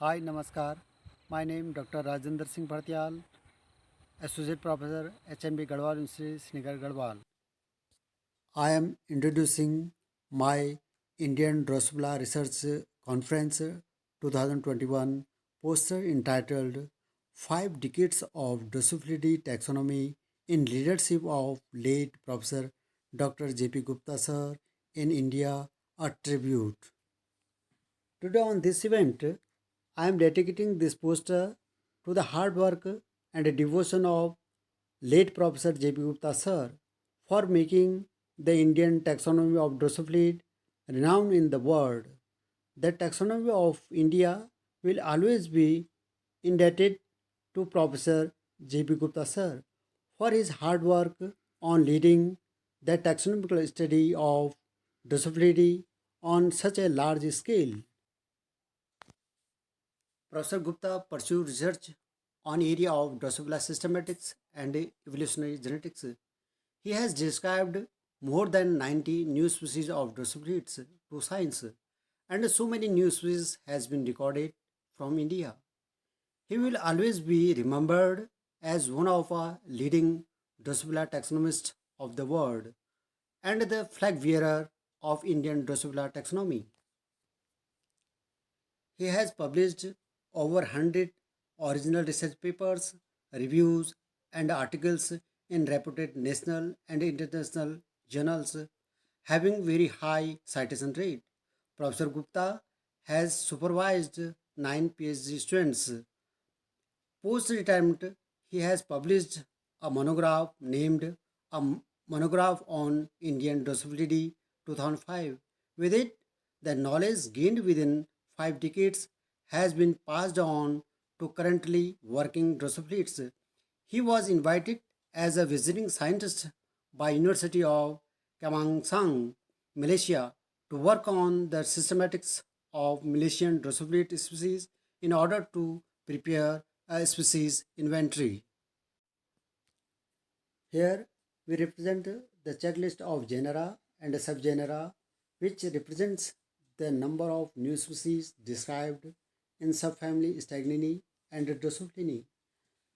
Hi, Namaskar. My name Dr. Rajendra Singh Bhartial, Associate Professor HMB Garhwal University, Srinagar, Garhwal. I am introducing my Indian Drosophila Research Conference 2021 poster entitled Five Decades of Drosophilidae Taxonomy in Leadership of Late Professor Dr. J.P. Gupta Sir in India, a Tribute. Today on this event, I am dedicating this poster to the hard work and devotion of late Professor J.P. Gupta sir for making the Indian taxonomy of Drosophilid renowned in the world. The taxonomy of India will always be indebted to Professor J.P. Gupta sir for his hard work on leading the taxonomical study of Drosophilidae on such a large scale. Professor Gupta pursued research on area of Drosophila systematics and evolutionary genetics. He has described more than 90 new species of Drosophilids to science, and so many new species has been recorded from India. He will always be remembered as one of our leading Drosophila taxonomists of the world and the flag bearer of Indian Drosophila taxonomy. He has published over 100 original research papers, reviews, and articles in reputed national and international journals, having very high citation rate. Professor Gupta has supervised 9 PhD students. Post retirement, he has published a monograph named Monograph on Indian Drosophilidae 2005. With it, the knowledge gained within 5 decades has been passed on to currently working Drosophilids. He was invited as a visiting scientist by University of Kebangsang, Malaysia, to work on the systematics of Malaysian Drosophilid species in order to prepare a species inventory. Here we represent the checklist of genera and subgenera, which represents the number of new species described in subfamily Stagnini and Drosophilini.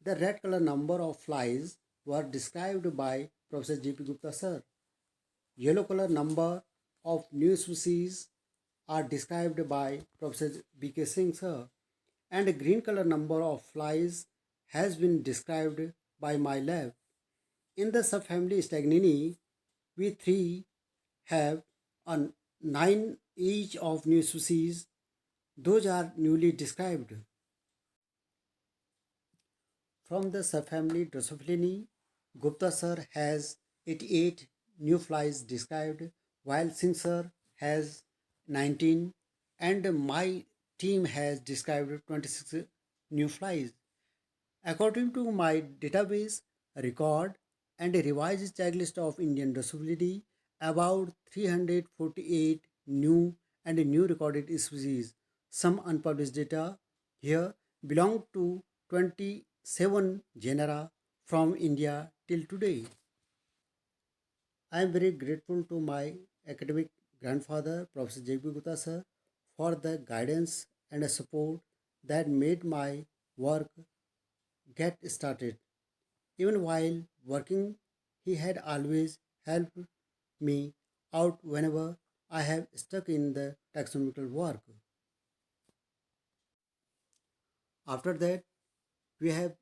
The red color number of flies were described by Professor J.P. Gupta sir. Yellow color number of new species are described by Professor B.K. Singh sir. And a green color number of flies has been described by my lab. In the subfamily Stagnini, we three have a 9 each of new species. Those are newly described. From the subfamily Drosophilini, Gupta sir has 88 new flies described, while Singh sir has 19, and my team has described 26 new flies. According to my database record and a revised checklist of Indian Drosophilidae, about 348 new and new recorded species. Some unpublished data here belong to 27 genera from India till today. I am very grateful to my academic grandfather, Professor J.P. Gupta sir, for the guidance and support that made my work get started. Even while working, he had always helped me out whenever I have stuck in the taxonomical work. After that, we have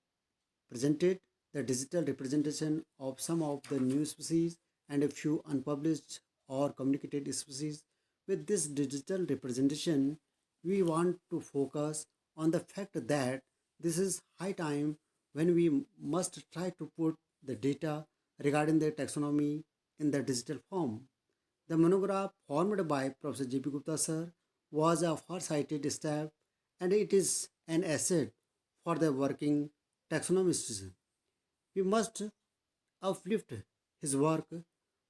presented the digital representation of some of the new species and a few unpublished or communicated species. With this digital representation, we want to focus on the fact that this is high time when we must try to put the data regarding the taxonomy in the digital form. The monograph formed by Professor J.P. Gupta sir was a far-sighted step and it is an asset for the working taxonomists. We must uplift his work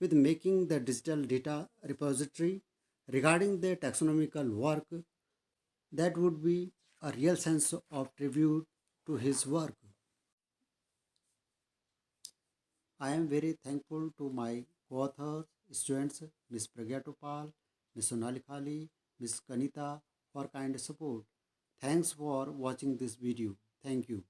with making the digital data repository regarding the taxonomical work that would be a real sense of tribute to his work. I am very thankful to my co-authors, students, Ms. Pragya Topal, Ms. Sonali Khali, Ms. Kanita for kind support. Thanks for watching this video. Thank you.